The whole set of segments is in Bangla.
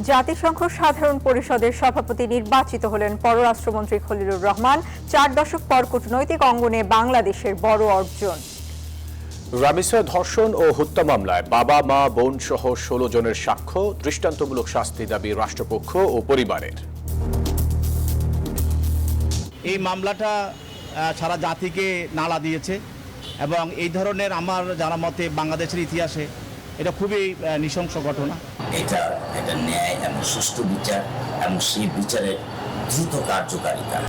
জাতিসংঘ সাধারণ পরিষদের সভাপতি নির্বাচিত হলেন পররাষ্ট্রমন্ত্রী খলিলুর রহমান। 4 দশক পর কূটনৈতিক অঙ্গনে বাংলাদেশের বড় অর্জন। রামিসা ধর্ষণ ও হত্যা মামলায় বাবা, মা, বোন সহ 16 জনের সাক্ষ্য, দৃষ্টান্তমূলক শাস্তি দাবি রাষ্ট্রপক্ষ ও পরিবারের। এই মামলাটা সারা জাতিকে নাড়া দিয়েছে এবং এই ধরনের আমার জানা মতে বাংলাদেশের ইতিহাসে এটা খুবই নৃশংস ঘটনা। এটা ন্যায় এবং সুষ্ঠু বিচার এবং সেই বিচারের দ্রুত কার্যকারিতা।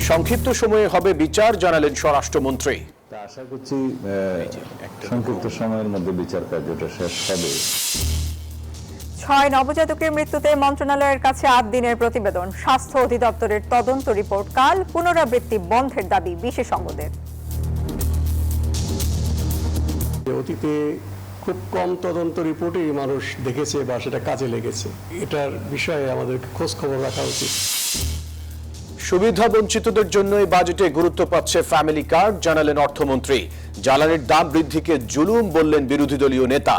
সংক্ষিপ্ত সময়ে হবে বিচার, জানালেন স্বরাষ্ট্রমন্ত্রী। আশা করছি সংক্ষিপ্ত সময়ের মধ্যে বিচার কার্যটা শেষ হবে। 6 নবজাতকের মৃত্যুতে মন্ত্রণালয়ের কাছে 8 দিনের প্রতিবেদন। স্বাস্থ্য অধিদপ্তরের তদন্ত রিপোর্ট কাল। পুনরাবৃত্তি বন্ধের দাবি বিশেষজ্ঞদের। অতীতে খুব কম তদন্ত রিপোর্টই মানুষ দেখেছে বা সেটা কাজে লেগেছে। এটার বিষয়ে আমাদের খোঁজ খবর রাখা উচিত। সুবিধা বঞ্চিতদের জন্যই বাজেটে গুরুত্ব পাচ্ছে ফ্যামিলি কার্ড, জানালেন অর্থমন্ত্রী। জ্বালানির দাম বৃদ্ধিকে জুলুম বললেন বিরোধী দলীয় নেতা।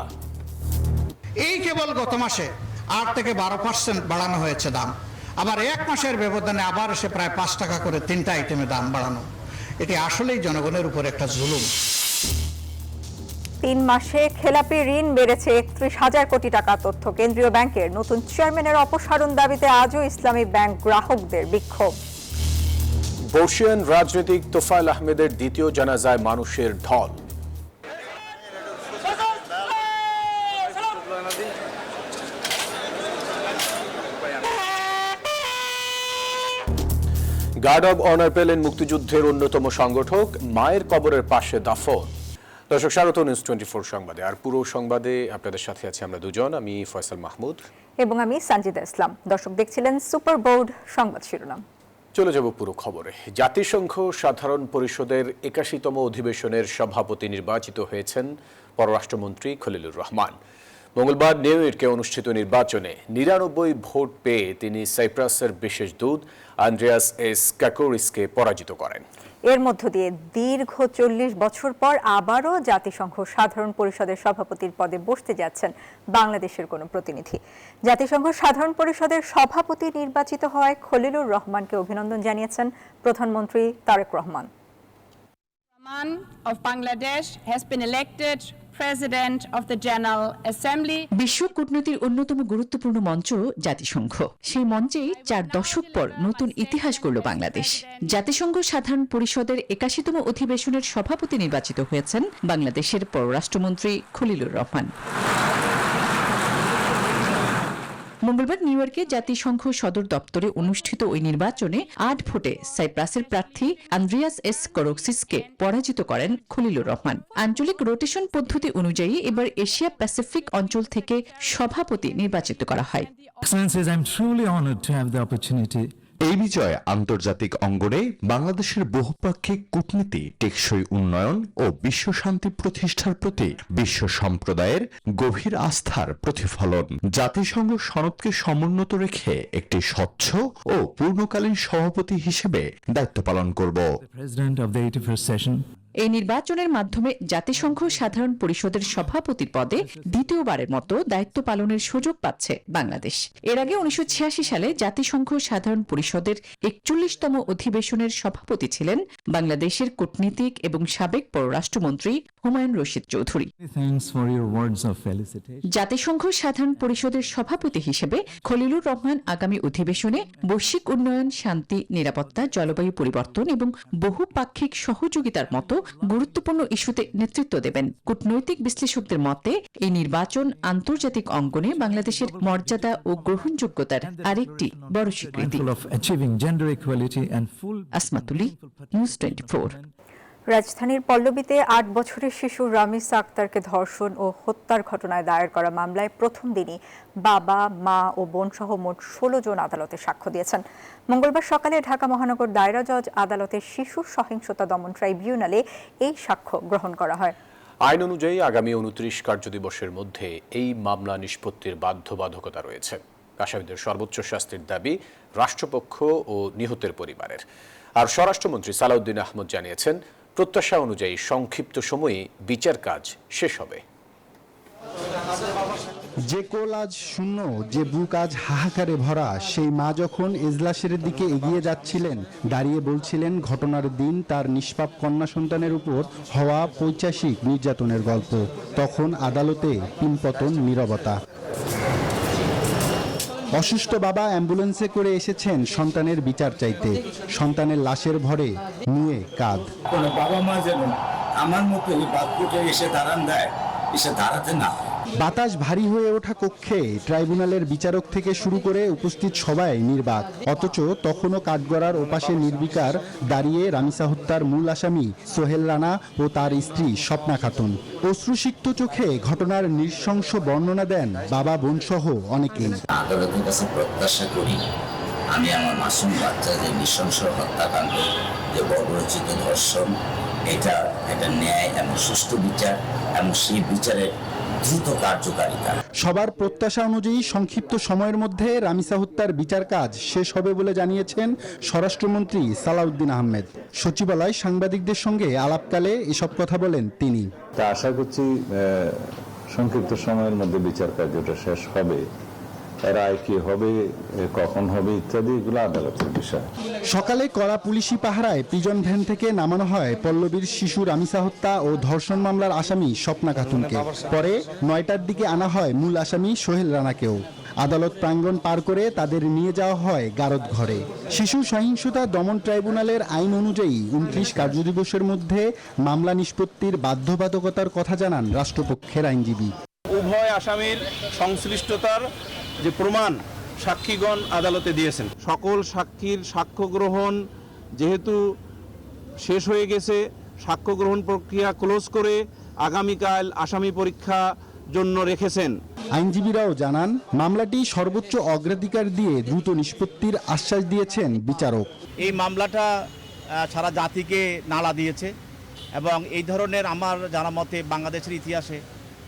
এই কেবল গত মাসে 8 থেকে 12% বাড়ানো হয়েছে দাম। আবার 1 মাসের ব্যবধানে আবার এসে প্রায় 5 টাকা করে 3টা আইটেমে দাম বাড়ানো। এটি আসলেই জনগণের উপর একটা জুলুম। 3 মাসে খেলাপি ঋণ বেড়েছে 31,000 কোটি টাকা। তথ্য কেন্দ্রীয় ব্যাংকের। নতুন চেয়ারম্যানের অপসারণ দাবিতে আজও ইসলামী ব্যাংক গ্রাহকদের বিক্ষোভ। বর্ষিয়ান রাজনীতিক তোফায়েল আহমেদের দ্বিতীয় জানাজায় মানুষের ঢল। গার্ড অব অনার পেলেন মুক্তিযুদ্ধের অন্যতম সংগঠক, মায়ের কবরের পাশে দাফন। দর্শক, স্বাগত নিউজ 24 সংবাদে। আর পুরো সংবাদে আপনাদের সাথে আছি আমরা দুজন, আমি ফয়সাল মাহমুদ এবং আমি সঞ্জিদা ইসলাম। দর্শক দেখছিলেন সুপার বোর্ড সংবাদ শিরোনাম। চলে যাব পুরো খবরে। জাতিসংঘ সাধারণ পরিষদের 81তম অধিবেশনের সভাপতি নির্বাচিত হয়েছেন পররাষ্ট্রমন্ত্রী খলিলুর রহমান। মঙ্গলবার নিউ ইয়র্কে অনুষ্ঠিত নির্বাচনে 99 ভোট পেয়ে তিনি সাইপ্রাসের বিশেষ দূত আন্দ্রেয়াস এস কাকোরিসকে পরাজিত করেন। এর মধ্য দিয়ে দীর্ঘ 40 বছর পর আবারও জাতিসংঘ সাধারণ পরিষদের সভাপতির পদে বসতে যাচ্ছেন বাংলাদেশের কোনো প্রতিনিধি। জাতিসংঘ সাধারণ পরিষদের সভাপতি নির্বাচিত হওয়ায় খলিলুর রহমানকে অভিনন্দন জানিয়েছেন প্রধানমন্ত্রী Tarique Rahman. of Bangladesh has been elected President of the General Assembly. বিশ্ব কূটনীতির অন্যতম গুরুত্বপূর্ণ মঞ্চ জাতিসংঘ। সেই মঞ্চেই 4 দশক পর নতুন ইতিহাস গড়ল বাংলাদেশ। জাতিসংঘ সাধারণ পরিষদের 81তম অধিবেশনের সভাপতি নির্বাচিত হয়েছেন বাংলাদেশের পররাষ্ট্রমন্ত্রী খলিলুর রহমান। মঙ্গলবার নিউ ইয়র্কে জাতিসংঘ সদর দপ্তরে অনুষ্ঠিত ওই নির্বাচনে 8 ভোটে সাইপ্রাসের প্রার্থী আন্দ্রিয়াস এস করোক্সিসকে পরাজিত করেন খলিলুর রহমান। আঞ্চলিক রোটেশন পদ্ধতি অনুযায়ী এবার এশিয়া প্যাসিফিক অঞ্চল থেকে সভাপতি নির্বাচিত করা হয়। এই বিজয় আন্তর্জাতিক অঙ্গনে বাংলাদেশের বহুপাক্ষিক কূটনীতি, টেকসই উন্নয়ন ও বিশ্ব শান্তি প্রতিষ্ঠার প্রতি বিশ্ব সম্প্রদায়ের গভীর আস্থার প্রতিফলন। জাতিসংঘ সনদকে সমুন্নত রেখে একটি স্বচ্ছ ও পূর্ণকালীন সভাপতি হিসেবে দায়িত্ব পালন করব। এই নির্বাচনের মাধ্যমে জাতিসংঘ সাধারণ পরিষদের সভাপতির পদে দ্বিতীয়বারের মতো দায়িত্ব পালনের সুযোগ পাচ্ছে বাংলাদেশ। এর আগে 1986 সালে জাতিসংঘ সাধারণ পরিষদের 41তম অধিবেশনের সভাপতি ছিলেন বাংলাদেশের কূটনীতিক এবং সাবেক পররাষ্ট্রমন্ত্রী হুমায়ুন রশিদ চৌধুরী। জাতিসংঘ সাধারণ পরিষদের সভাপতি হিসেবে খলিলুর রহমান আগামী অধিবেশনে বৈশ্বিক উন্নয়ন, শান্তি, নিরাপত্তা, জলবায়ু পরিবর্তন এবং বহুপাক্ষিক সহযোগিতার মতো গুরুত্বপূর্ণ ইস্যুতে নেতৃত্ব দেবেন। কূটনৈতিক বিশ্লেষকদের মতে এই নির্বাচন আন্তর্জাতিক অঙ্গনে বাংলাদেশের মর্যাদা ও গ্রহণযোগ্যতার আরেকটি বড় স্বীকৃতি। আসমাতুলি, নিউজ 24। রাজধানীর পল্লবীতে 8 বছরের শিশু রামিসা আক্তারকে ধর্ষণ ও হত্যার ঘটনায় দায়ের করা মামলায় প্রথম দিনই বাবা, মা ও বোন সহ মোট 16 জন আদালতে সাক্ষ্য দিয়েছেন। মঙ্গলবার সকালে ঢাকা মহানগর দায়রা জজ আদালতের শিশু সহিংসতা দমন ট্রাইব্যুনালে এই সাক্ষ্য গ্রহণ করা হয়। আইন অনুযায়ী আগামী 29 কার্যদিবসের মধ্যে এই মামলা নিষ্পত্তির বাধ্যবাধকতা রয়েছে। আসামিদের সর্বোচ্চ শাস্তির দাবি রাষ্ট্রপক্ষ ও নিহতের পরিবারের। আর স্বরাষ্ট্রমন্ত্রী সালাউদ্দিন আহমদ জানিয়েছেন, প্রত্যাশা অনুযায়ী সংক্ষিপ্ত সময়ে বিচার কাজ শেষ হবে। যে কোল আজ শূন্য, যে বুক আজ হাহাকারে ভরা, সেই মা যখন এজলাসের দিকে এগিয়ে যাচ্ছিলেন, দাঁড়িয়ে বলছিলেন ঘটনার দিন তার নিষ্পাপ কন্যা সন্তানের উপর হওয়া পৈশাচিক নির্যাতনের গল্প। তখন আদালতে পিনপতন নীরবতা। অসুস্থ বাবা অ্যাম্বুলেন্সে করে এসেছেন সন্তানের বিচার চাইতে। সন্তানের লাশের ভরে নুয়ে কাঁদ। কোনো বাবা মা যেন আমার মতো এই বাদপুটে এসে দাঁড়ান দেয়, এসে দাঁড়াতে না। বাতাস ভারী হয়ে ওঠা কক্ষে ট্রাইব্যুনালের বিচারক থেকে শুরু করে উপস্থিত সবাই নির্বাক। অথচ তখনও কাঠগড়ার ওপাশে নির্বিকার দাঁড়িয়ে রামিসা হত্যার মূল আসামি সোহেল রানা ও তার স্ত্রী স্বপ্না খাতুন। অশ্রুসিক্ত চোখে ঘটনার নৃশংস বর্ণনা দেন বাবা বোন সহ অনেকেই। আদালতের কাছে প্রত্যাশা করি আমি আমার মাসুম বাচ্চাদের নৃশংস হত্যাকাণ্ড, যে বর্বরচিত ধর্ষণ, এটা একটা ন্যায় এবং সুষ্ঠু বিচার এবং সেই বিচারের দ্রুত কার্যকারিতা। সবার প্রত্যাশা অনুযায়ী সংক্ষিপ্ত সময়ের মধ্যে রামিসা হত্যার বিচার কাজ শেষ হবে বলে জানিয়েছেন স্বরাষ্ট্রমন্ত্রী সালাউদ্দিন আহমেদ। সচিবালয় সাংবাদিকদের সঙ্গে আলাপকালে এসব কথা বলেন তিনি। তা আশা করছি সংক্ষিপ্ত সময়ের মধ্যে বিচার কার্যটা শেষ হবে। রায় কি হবে, কখন হবে ইত্যাদি এগুলো আদালতের বিষয়। সকালে কড়া পুলিশি পাহারায় প্রিজন ভ্যান থেকে নামানো হয় পল্লবীর শিশু রামিসা হত্যা ও ধর্ষণ মামলার আসামি স্বপ্না খাতুনকে। পরে 9টার দিকে আনা হয় মূল আসামি সোহেল রানাকেও। আদালত প্রাঙ্গণ পার করে তাদের নিয়ে যাওয়া হয় গারদ ঘরে। শিশু সহিংসতা দমন ট্রাইব্যুনালের আইন অনুযায়ী 29 কার্যদিবসের মধ্যে মামলা নিষ্পত্তির বাধ্যবাধকতার কথা জানান রাষ্ট্রপক্ষের আইনজীবী। উভয় আসামির সংশ্লিষ্টতার যে প্রমাণ সাক্ষীগণ আদালতে দিয়েছেন, সকল সাক্ষীর সাক্ষ্য গ্রহণ যেহেতু শেষ হয়ে গেছে, সাক্ষ্য গ্রহণ প্রক্রিয়া ক্লোজ করে আগামীকাল আসামি পরীক্ষা জন্য রেখেছেন। আইনজীবীরাও জানান মামলাটি সর্বোচ্চ অগ্রাধিকার দিয়ে দ্রুত নিষ্পত্তির আশ্বাস দিয়েছেন বিচারক। এই মামলাটা সারা জাতিকে নাড়া দিয়েছে এবং এই ধরনের আমার জানা মতে বাংলাদেশের ইতিহাসে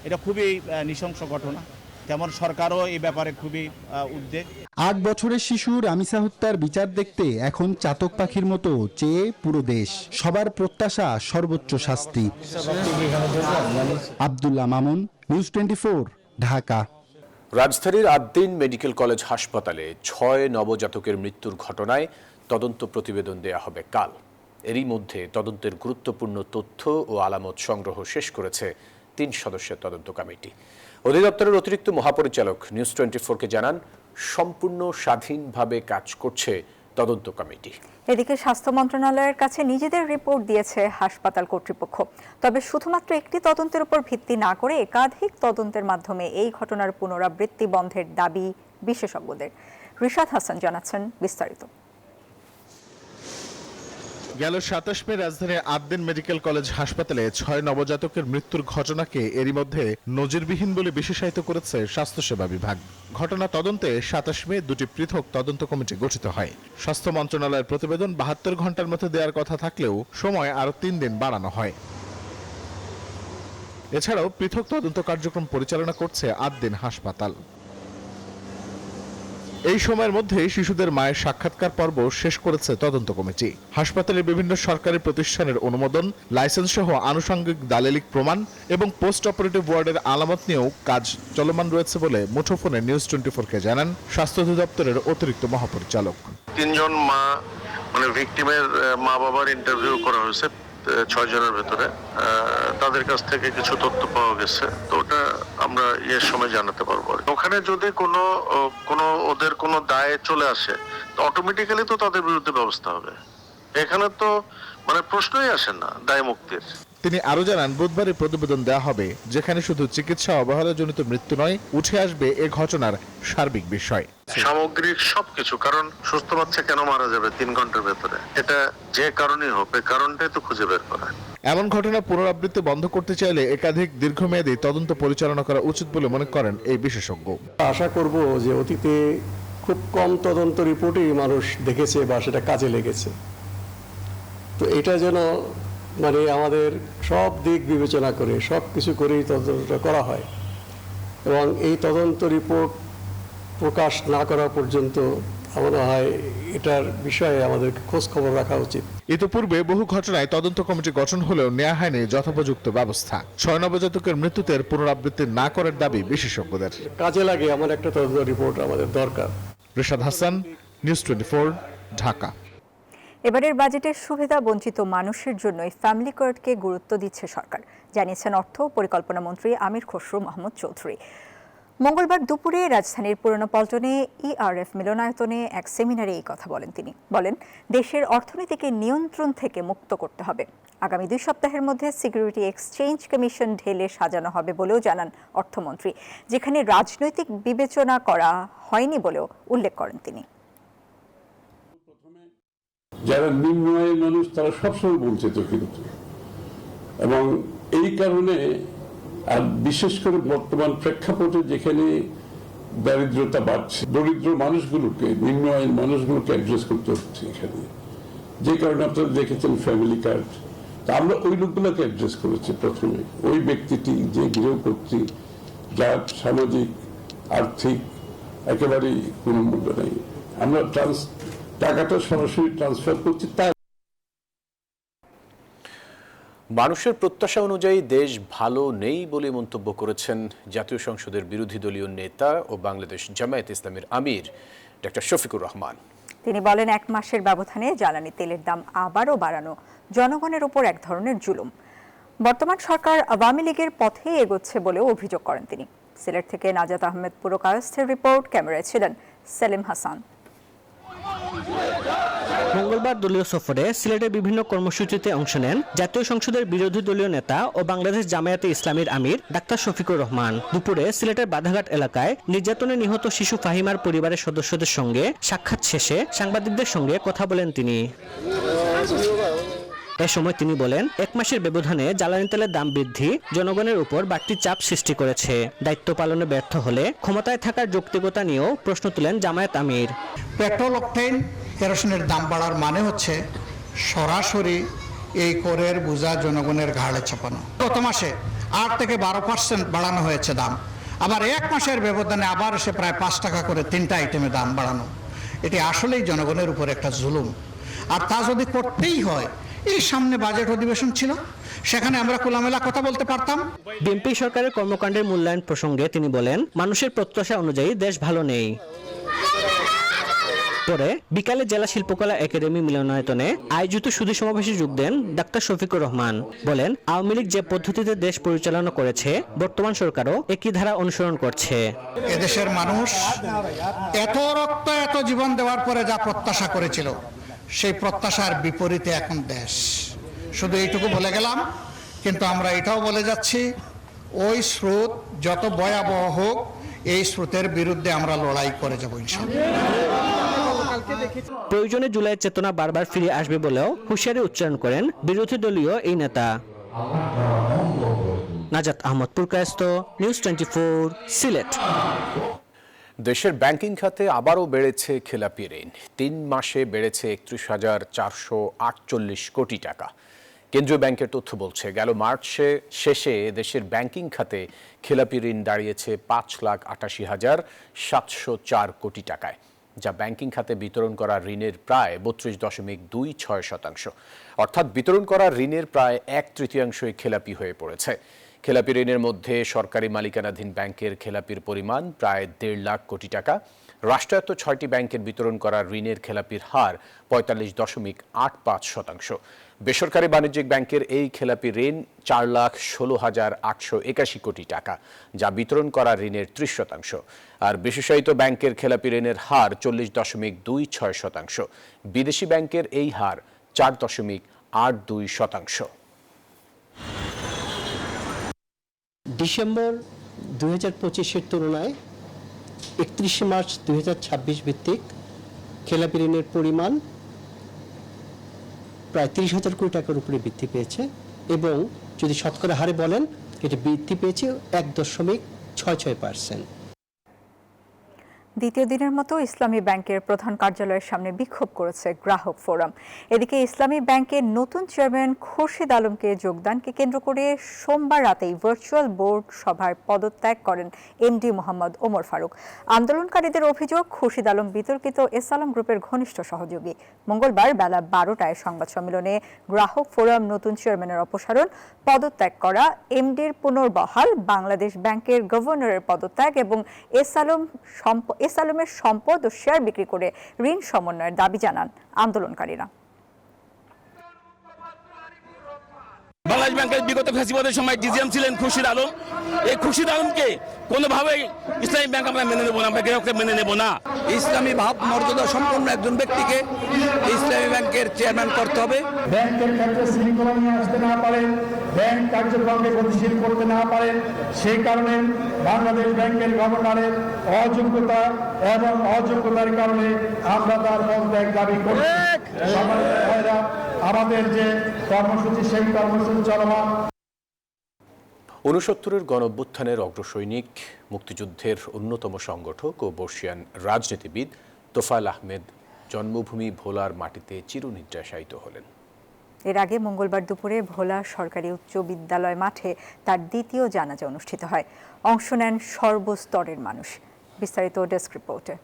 এটা খুবই নৃশংস ঘটনা। তেমন সরকারও এই ব্যাপারে খুবই উদ্বেগ। 8 বছরের শিশু রামিসা হত্যার বিচার দেখতে এখন চাতক পাখির মতো চেয়ে পুরো দেশ। সবার প্রত্যাশা সর্বোচ্চ শাস্তি। আব্দুল্লাহ মামুন, নিউজ 24, ঢাকা। রাজধানীর আদ্দিন মেডিকেল কলেজ হাসপাতালে 6 নবজাতকের মৃত্যুর ঘটনায় তদন্ত প্রতিবেদন দেয়া হবে কাল। এরই মধ্যে তদন্তের গুরুত্বপূর্ণ তথ্য ও আলামত সংগ্রহ শেষ করেছে 3 সদস্যের তদন্ত কমিটি। অধিদপ্তরের অতিরিক্ত মহাপরিচালক নিউজ 24-কে জানান সম্পূর্ণ স্বাধীনভাবে কাজ করছে তদন্ত কমিটি। এদিকে স্বাস্থ্য মন্ত্রণালয়ের কাছে নিজেদের রিপোর্ট দিয়েছে হাসপাতাল কর্তৃপক্ষ। তবে শুধুমাত্র একটি তদন্তের উপর ভিত্তি না করে একাধিক তদন্তের মাধ্যমে এই ঘটনার পুনরাবৃত্তি বন্ধের দাবি বিশেষজ্ঞদের। রিশাদ হাসান জানাচ্ছেন বিস্তারিত। গেল 27 মে রাজধানীর আদ্দিন মেডিকেল কলেজ হাসপাতালে 6 নবজাতকের মৃত্যুর ঘটনাকে এরই মধ্যে নজিরবিহীন বলে বিশেষায়িত করেছে স্বাস্থ্যসেবা বিভাগ। ঘটনা তদন্তে 27 মে 2টি পৃথক তদন্ত কমিটি গঠিত হয়। স্বাস্থ্য মন্ত্রণালয়ের প্রতিবেদন 72 ঘন্টার মধ্যে দেওয়ার কথা থাকলেও সময় আরও 3 দিন বাড়ানো হয়। এছাড়াও পৃথক তদন্ত কার্যক্রম পরিচালনা করছে আদ্দিন হাসপাতাল। এই সময়ের মধ্যে শিশুদের মায়ের সাক্ষাৎকার পর্ব শেষ করেছে তদন্ত কমিটি। হাসপাতালের বিভিন্ন সরকারি প্রতিষ্ঠানের অনুমোদন, লাইসেন্স সহ আনুষঙ্গিক দালিলিক প্রমাণ এবং পোস্ট অপারেটিভ ওয়ার্ডের আলামত নিয়েও কাজ চলমান রয়েছে বলে মুঠোফোনে নিউজ 24-কে জানান স্বাস্থ্য অধিদপ্তরের অতিরিক্ত মহাপরিচালক। 3 জন মা মানে ভিকটিমের মা বাবার ইন্টারভিউ করা হয়েছে 6 জনের ভেতরে। তাদের কাছ থেকে কিছু তথ্য পাওয়া গেছে, তো ওটা আমরা এর সময় জানাতে পারবো। ওখানে যদি কোনো ওদের কোনো দায় চলে আসে তো অটোমেটিক্যালি তো তাদের বিরুদ্ধে ব্যবস্থা হবে। এখানে তো মানে প্রশ্নই আসে না দায় মুক্তির। তিনি আরো জানান বুধবারই প্রতিবেদন দেওয়া হবে, যেখানে শুধু চিকিৎসা অবহেলাজনিত মৃত্যু নয়, উঠে আসবে এ ঘটনার সার্বিক বিষয়, সামগ্রিক সবকিছু। কারণ সুস্থ বাচ্চা কেন মারা যাবে 3 ঘন্টার ভেতরে, এটা যে কারণেই হোক এই কারণটাই তো খুঁজে বের করা। এমন ঘটনা পুনরাবৃত্তি বন্ধ করতে চাইলে একাধিক দীর্ঘমেয়াদী তদন্ত পরিচালনা করা উচিত বলে মনে করেন এই বিশেষজ্ঞ। আশা করব যে অতীতে খুব কম তদন্ত রিপোর্টই মানুষ দেখেছে বা সেটা কাজে লেগেছে। তো এটা যেন মানে আমাদের সব দিক বিবেচনা করে সব কিছু করেই তদন্তটা করা হয় এবং এই তদন্ত রিপোর্ট প্রকাশ না করা পর্যন্ত মনে হয় এটার বিষয়ে আমাদের খোঁজ খবর রাখা উচিত। ইতিপূর্বে বহু ঘটনায় তদন্ত কমিটি গঠন হলেও নেওয়া হয়নি যথোপযুক্ত ব্যবস্থা। 6 নবজাতকের মৃত্যুতে পুনরাবৃত্তি না করার দাবি বিশেষজ্ঞদের। কাজে লাগে এমন একটা তদন্ত রিপোর্ট আমাদের দরকার। রিশাদ হাসান, নিউজ 24, ঢাকা। এবারের বাজেটের সুবিধা বঞ্চিত মানুষের জন্যই ফ্যামিলি কোর্টকে গুরুত্ব দিচ্ছে সরকার, জানিয়েছেন অর্থ পরিকল্পনা মন্ত্রী আমির খসরু মাহমুদ চৌধুরী। মঙ্গলবার দুপুরে রাজধানীর পুরনো পল্টনে ইআরএফ মিলনায়তনে এক সেমিনারে এই কথা বলেন তিনি। বলেন, দেশের অর্থনীতিকে নিয়ন্ত্রণ থেকে মুক্ত করতে হবে। আগামী 2 সপ্তাহের মধ্যে সিকিউরিটি এক্সচেঞ্জ কমিশন ঢেলে সাজানো হবে বলেও জানান অর্থমন্ত্রী, যেখানে রাজনৈতিক বিবেচনা করা হয়নি বলেও উল্লেখ করেন তিনি। যারা নিম্ন আয়ের মানুষ তারা সবসময় বঞ্চিত, কিন্তু এবং এই কারণে আর বিশেষ করে বর্তমান প্রেক্ষাপটে যেখানে দারিদ্রতা বাড়ছে, দরিদ্র মানুষগুলোকে, নিম্ন আয়ের মানুষগুলোকে অ্যাড্রেস করতে হচ্ছে এখানে, যে কারণে আপনারা দেখেছেন ফ্যামিলি কার্ড। আমরা ওই লোকগুলোকে অ্যাড্রেস করেছি প্রথমে। ওই ব্যক্তিটি যে গৃহকর্ত্রী, যার সামাজিক আর্থিক একেবারেই কোনো মূল্য নেই, আমরা টাকাটা সরাসরি ট্রান্সফার করছি। মানুষের প্রত্যাশা অনুযায়ী দেশ ভালো নেই বলে মন্তব্য করেছেন জাতীয় সংসদের বিরোধী দলীয় নেতা ও বাংলাদেশ জামায়াতে ইসলামীর আমির ডক্টর শফিকুর রহমান। তিনি বলেন, 1 মাসের ব্যবধানে জ্বালানি তেলের দাম আবারও বাড়ানো জনগণের উপর এক ধরনের জুলুম। বর্তমান সরকার আওয়ামী লীগের পথে এগোচ্ছে বলেও অভিযোগ করেন তিনি। সিলেট থেকে নাজাত আহমেদ পুরো কায়স্থের রিপোর্ট, ক্যামেরায় ছিলেন সেলিম হাসান। মঙ্গলবার দলীয় সফরে সিলেটের বিভিন্ন কর্মসূচিতে অংশ নেন জাতীয় সংসদের বিরোধী দলীয় নেতা ও বাংলাদেশ জামায়াতে ইসলামীর আমির ডাক্তার শফিকুর রহমান। দুপুরে সিলেটের বাধাঘাট এলাকায় নির্যাতনে নিহত শিশু ফাহিমার পরিবারের সদস্যদের সঙ্গে সাক্ষাৎ শেষে সাংবাদিকদের সঙ্গে কথা বলেন তিনি। এ সময় তিনি বলেন, 1 মাসের ব্যবধানে জ্বালানি তেলের দাম বৃদ্ধি জনগণের উপর বাড়তি চাপ সৃষ্টি করেছে। দায়িত্ব পালনে ব্যর্থ হলে ক্ষমতায় থাকার যৌক্তিকতা নিয়েও প্রশ্ন তুলেন জামায়াত আমির। পেট্রোল, অকটেন, কেরোসিনের দাম বাড়ার মানে হচ্ছে সরাসরি এই করের বোঝা জনগণের ঘাড়ে চাপানো। গত মাসে 8 থেকে 12% বাড়ানো হয়েছে দাম। আবার 1 মাসের ব্যবধানে আবার এসে প্রায় 5 টাকা করে 3টা আইটেমে দাম বাড়ানো। এটি আসলেই জনগণের উপর একটা জুলুম। আর তা যদি করতেই হয়, এই সামনে বাজেট অধিবেশন ছিল, সেখানে আমরা খোলামেলা কথা বলতে পারতাম। বিএনপি সরকারের কর্মকাণ্ডের মূল্যায়ন প্রসঙ্গে তিনি বলেন, মানুষের প্রত্যাশা অনুযায়ী দেশ ভালো নেই। পরে বিকালে জেলা শিল্পকলা একাডেমি মিলনায়তনে আয়োজিত সুধী সমাবেশে যোগ দেন ডাক্তার শফিকুর রহমান। বলেন, আওয়ামী লীগ যে পদ্ধতিতে দেশ পরিচালনা করেছে, বর্তমান সরকারও একই ধারা অনুসরণ করছে। এদেশের মানুষ এত রক্ত, এত জীবন দেওয়ার পরে যা প্রত্যাশা করেছিল, সেই প্রত্যাশার বিপরীতে এখন দেশ। শুধু এইটুকু বলে গেলাম, কিন্তু আমরা এটাও বলে যাচ্ছি, ওই স্রোত যত ভয়াবহ হোক, এই স্রোতের বিরুদ্ধে আমরা লড়াই করে যাব ইনশাআল্লাহ। প্রয়োজনে জুলাই চেতনা বারবার ফিরে আসবে বলেও হুঁশিয়ারি উচ্চারণ করেন বিরোধী দলীয় এই নেতা। নাজাত আহমদ পুরকায়স্ত, নিউজ 24, সিলেট। দেশের ব্যাংকিং খাতে আবারও বেড়েছে খেলাপি ঋণ। 3 মাসে বেড়েছে 31,448 কোটি টাকা। কেন্দ্রীয় ব্যাংকের তথ্য বলছে, গেল মার্চ শেষে দেশের ব্যাংকিং খাতে খেলাপি ঋণ দাঁড়িয়েছে 5,88,704 কোটি টাকায়, যা ব্যাংকিং খাতে বিতরণ করা ঋণের প্রায় 32.26%। অর্থাৎ বিতরণ করা ঋণের প্রায় 1/3 খেলাপি হয়ে পড়েছে। খেলাপি ঋণের মধ্যে সরকারি মালিকানাধীন ব্যাংকের খেলাপির পরিমাণ প্রায় 1.5 লাখ কোটি টাকা। রাষ্ট্রায়ত্ত 6টি ব্যাংকের বিতরণ করা ঋণের খেলাপির হার 45.85%। বেসরকারি বাণিজ্যিক ব্যাংকের এই খেলাপি ঋণ 4,16,881 কোটি টাকা, যা বিতরণ করা ঋণের 30%। আর বিশেষায়িত ব্যাংকের খেলাপি ঋণের হার 40.26%। বিদেশি ব্যাংকের এই হার 4.82%। ডিসেম্বর 2025-এর তুলনায় 31 মার্চ 2026 ভিত্তিক খেলাপি ঋণের পরিমাণ প্রায় 30,000 কোটি টাকার উপরে বৃদ্ধি পেয়েছে, এবং যদি শতকরা হারে বলেন, এটি বৃদ্ধি পেয়েছে 1.66%। দ্বিতীয় দিনের মতো ইসলামী ব্যাংকের প্রধান কার্যালয়ের সামনে বিক্ষোভ করেছে গ্রাহক ফোরাম। এদিকে ইসলামী ব্যাংকের নতুন চেয়ারম্যান খুরশিদ আলমকে যোগদানকে কেন্দ্র করে সোমবার রাতেই ভার্চুয়াল বোর্ড সভায় পদত্যাগ করেন এমডি মোহাম্মদ ওমর ফারুক। আন্দোলনকারীদের অভিযোগ, খুরশিদ আলম বিতর্কিত এস আলম গ্রুপের ঘনিষ্ঠ সহযোগী। মঙ্গলবার বেলা 12টায় সংবাদ সম্মেলনে গ্রাহক ফোরাম নতুন চেয়ারম্যানের অপসারণ, পদত্যাগ করা, এমডির পুনর্বহাল, বাংলাদেশ ব্যাংকের গভর্নরের পদত্যাগ এবং এস আলমের সম্পদ ও শেয়ার বিক্রি করে ঋণ সমন্বয়ের দাবি জানান আন্দোলনকারীরা। বাংলাদেশ ব্যাংকের বিগত ফ্যাসিবাদের সময় ডিজিএম ছিলেন খুরশিদ আলম। এই খুরশিদ আলমকে কোনোভাবেই ইসলামী ব্যাংক আমরা মেনে নেব না, আমরা গ্রাহকরা মেনে নেব না। ইসলামী ভাব মর্যাদা সম্পন্ন একজন ব্যক্তিকে ইসলামী ব্যাংকের চেয়ারম্যান করতে হবে। ব্যাংকের ক্ষেত্রে শৃঙ্খলা নিয়ে আসতে না পারেন, ব্যাংক কার্যক্রমকে গতিশীল করতে না পারেন, সেই কারণে বাংলাদেশ ব্যাংকের গভর্নরের অযোগ্যতা এবং অযোগ্যতার কারণে আমরা তার পদত্যাগ দাবি করছি। আমাদের যে কর্মসূচি, সেই কর্মসূচি চলমান। 69-এর গণঅভ্যুত্থানের অগ্রসৈনিক, মুক্তিযুদ্ধের অন্যতম সংগঠক ও বর্ষিয়ান রাজনীতিবিদ তোফায়েল আহমেদ জন্মভূমি ভোলার মাটিতে চিরনিদ্রায় শায়িত হলেন। এর আগে মঙ্গলবার দুপুরে ভোলা সরকারি উচ্চ বিদ্যালয় মাঠে তার দ্বিতীয় জানাজা অনুষ্ঠিত হয়। অংশ নেন সর্বস্তরের মানুষ। বিস্তারিত ডেস্ক রিপোর্টে।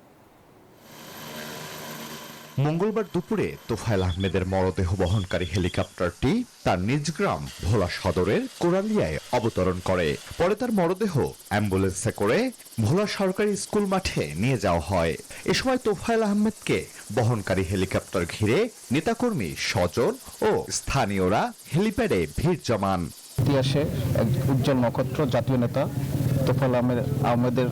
মঙ্গলবার দুপুরে তোফায়েল আহমেদের মরদেহ বহনকারী হেলিকপ্টারটি তার নিজ গ্রাম ভোলা সদরের কোরালিয়ায় অবতরণ করে। পরে তার মরদেহ অ্যাম্বুলেন্সে করে ভোলা সরকারি স্কুল মাঠে নিয়ে যাওয়া হয়। এ সময় তোফায়েল আহমেদকে বহনকারী হেলিকপ্টার ঘিরে নেতাকর্মী, স্বজন ও স্থানীয়রা হেলিপ্যাডে ভিড় জমান। ইতিহাসে এক উজ্জ্বল নক্ষত্র, জাতীয় নেতা তোফায়েল আহমেদের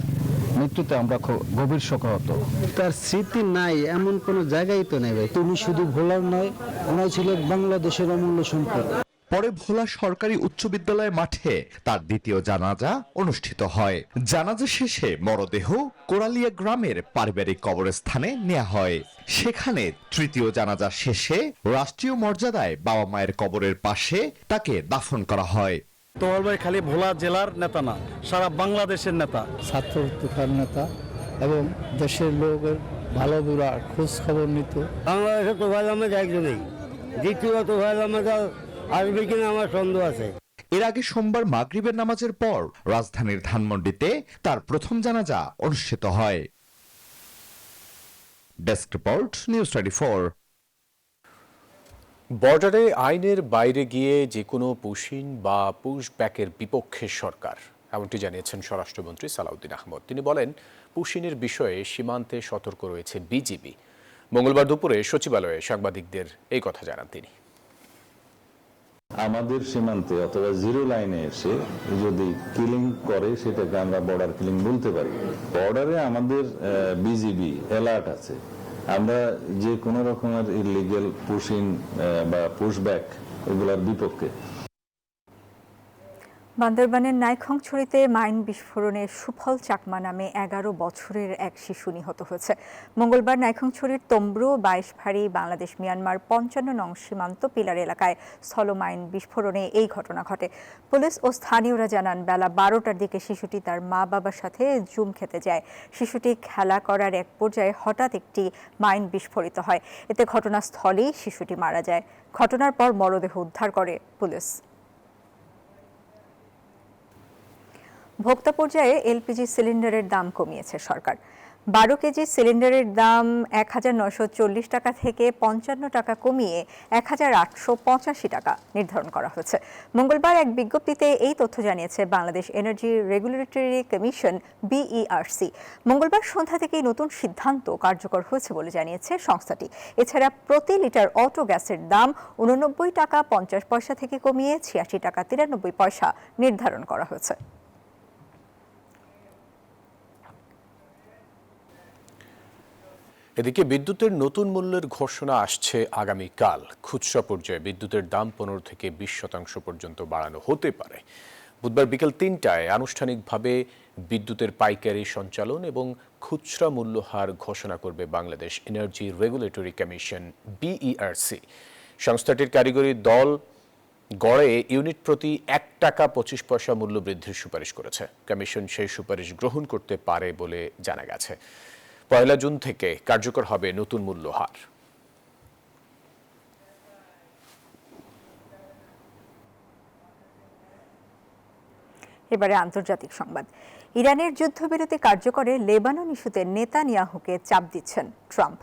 মৃত্যুতে আমরা খুব গভীর শোকাহত। তার স্মৃতি নাই এমন কোনো জায়গায় তো নেই। তুমি শুধু ভোলার নয়, ওনার ছিল বাংলাদেশের অমূল্য সম্পদ। পরে ভোলা সরকারি উচ্চ বিদ্যালয় মাঠে তার দ্বিতীয় জানাজা অনুষ্ঠিত হয়। জানাজা শেষে মরদেহ কোরালিয়া গ্রামের পারিবারিক কবরস্থানে নেওয়া হয়। সেখানে তৃতীয় জানাজা শেষে রাষ্ট্রীয় মর্যাদায় বাবা মায়ের কবরের পাশে তাকে দাফন করা হয়। তোফায়েল ভাই খালি ভোলা জেলার নেতা না, সারা বাংলাদেশের নেতা, ছাত্র তুফার নেতা এবং দেশের লোকের ভালো বুড়া খোঁজ খবর নিত। বাংলাদেশের তোফায়েল আহমেদ একজনেই, দ্বিতীয় তোফায়েল আহমেদ আসবে কিনা আমার সন্দেহ আছে। এর আগে সোমবার মাগরিবের নামাজের পর রাজধানীর ধানমন্ডিতে তার প্রথম জানাজা অনুষ্ঠিত হয়। Desk report, news 24। বর্ডারে আইনের বাইরে গিয়ে যে কোনো পুশিন বা পুশব্যাকের বিপক্ষে সরকার, এমনটি জানিয়েছেন স্বরাষ্ট্রমন্ত্রী সালাউদ্দিন আহমদ। তিনি বলেন, পুশিনের বিষয়ে সীমান্তে সতর্ক রয়েছে বিজিবি। মঙ্গলবার দুপুরে সচিবালয়ে সাংবাদিকদের এই কথা জানান তিনি। আমাদের সীমান্তে অথবা জিরো লাইনে এসে যদি কিলিং করে, সেটাকে আমরা বর্ডার কিলিং বলতে পারি। বর্ডারে আমাদের বিজিবি অ্যালার্ট আছে। আমরা যে কোনো রকমের ইলিগেল পুশিং বা পুশব্যাক এগুলোর বিপক্ষে। বান্দরবানের নাইখংছড়িতে মাইন বিস্ফোরণে সুফল চাকমা নামে 11 বছরের এক শিশু নিহত হয়েছে। মঙ্গলবার নাইখংছড়ির তম্ব্রু 22 ফাঁড়ি বাংলাদেশ মিয়ানমার 55 নং সীমান্ত পিলার এলাকায় স্থল মাইন বিস্ফোরণে এই ঘটনা ঘটে। পুলিশ ও স্থানীয়রা জানান, বেলা 12টার দিকে শিশুটি তার মা বাবার সাথে জুম খেতে যায়। শিশুটি খেলা করার এক পর্যায়ে হঠাৎ একটি মাইন বিস্ফোরিত হয়। এতে ঘটনাস্থলেই শিশুটি মারা যায়। ঘটনার পর মরদেহ উদ্ধার করে পুলিশ। ভোক্তা পর্যায়ে এলপিজি সিলিন্ডারের দাম কমিয়েছে সরকার। 12 কেজি সিলিন্ডারের দাম 1940 টাকা থেকে 55 টাকা কমিয়ে 1885 টাকা নির্ধারণ করা হয়েছে। মঙ্গলবার এক বিজ্ঞপ্তিতে এই তথ্য জানিয়েছে Bangladesh energy regulatory commission BERC। মঙ্গলবার সন্ধ্যা থেকেই নতুন সিদ্ধান্ত কার্যকর হয়েছে বলে জানিয়েছে সংস্থাটি। এছাড়া প্রতি লিটার অটো গ্যাসের দাম 89 টাকা 50 পয়সা থেকে কমিয়ে 86 টাকা 93 পয়সা নির্ধারণ করা হয়েছে। এদিকে বিদ্যুতের নতুন মূল্যের ঘোষণা আসছে আগামীকাল। খুচরা পর্যায়ে বিদ্যুতের দাম 15 থেকে 20% পর্যন্ত বাড়ানো হতে পারে। বুধবার বিকেল 3টায় আনুষ্ঠানিকভাবে বিদ্যুতের পাইকারি সঞ্চালন এবং খুচরা মূল্য হার ঘোষণা করবে Bangladesh energy regulatory commission BERC। সংস্থাটির কারিগরি দল গড়ে ইউনিট প্রতি 1 টাকা 25 পয়সা মূল্য বৃদ্ধির সুপারিশ করেছে। কমিশন সেই সুপারিশ গ্রহণ করতে পারে বলে জানা গেছে। 1 জুন থেকে কার্যকর হবে নতুন মূল্যহার। এবারে আন্তর্জাতিক সংবাদ। ইরানের যুদ্ধবিরতি কার্যকরে লেবানন ইস্যুতে নেতানিয়াহুকে চাপ দিচ্ছেন ট্রাম্প।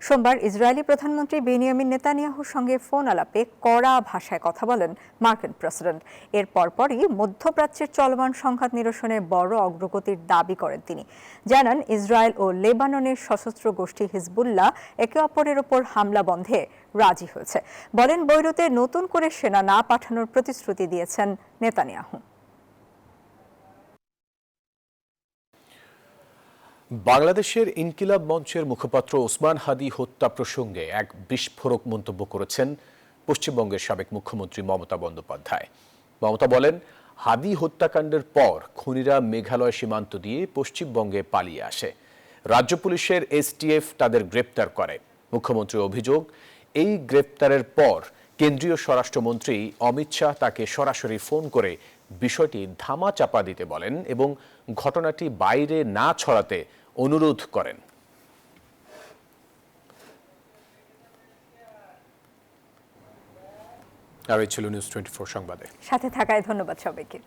সোমবার ইসরায়েলি প্রধানমন্ত্রী বেনিয়ামিন নেতানিয়াহুর সঙ্গে ফোন আলাপে কড়া ভাষায় কথা বলেন মার্কিন প্রেসিডেন্ট। এর পরপরই মধ্যপ্রাচ্যের চলমান সংঘাত নিরসনে বড় অগ্রগতির দাবি করেন তিনি। জানান, ইসরায়েল ও লেবাননের সশস্ত্র গোষ্ঠী হিজবুল্লাহ একে অপরের ওপর হামলা বন্ধে রাজি হয়েছে। বলেন, বৈরুতে নতুন করে সেনা না পাঠানোর প্রতিশ্রুতি দিয়েছেন নেতানিয়াহু। বাংলাদেশের ইনকিলাব মঞ্চের মুখপাত্র ওসমান হাদি হত্যা প্রসঙ্গে এক বিস্ফোরক মন্তব্য করেছেন পশ্চিমবঙ্গের সাবেক মুখ্যমন্ত্রী মমতা বন্দ্যোপাধ্যায়। মমতা বলেন, হাদি হত্যাকাণ্ডের পর খুনিরা মেঘালয় সীমান্ত দিয়ে পশ্চিমবঙ্গে পালিয়ে আসে। রাজ্য পুলিশের এসটিএফ তাদের গ্রেপ্তার করে। মুখ্যমন্ত্রীর অভিযোগ, এই গ্রেপ্তারের পর কেন্দ্রীয় স্বরাষ্ট্রমন্ত্রী অমিত শাহ তাকে সরাসরি ফোন করে বিষয়টি ধামাচাপা দিতে বলেন এবং ঘটনাটি বাইরে না ছড়াতে অনুরোধ করেন। আর এই ছিল নিউজ 24 সংবাদে সাথে থাকায় ধন্যবাদ সবাইকে।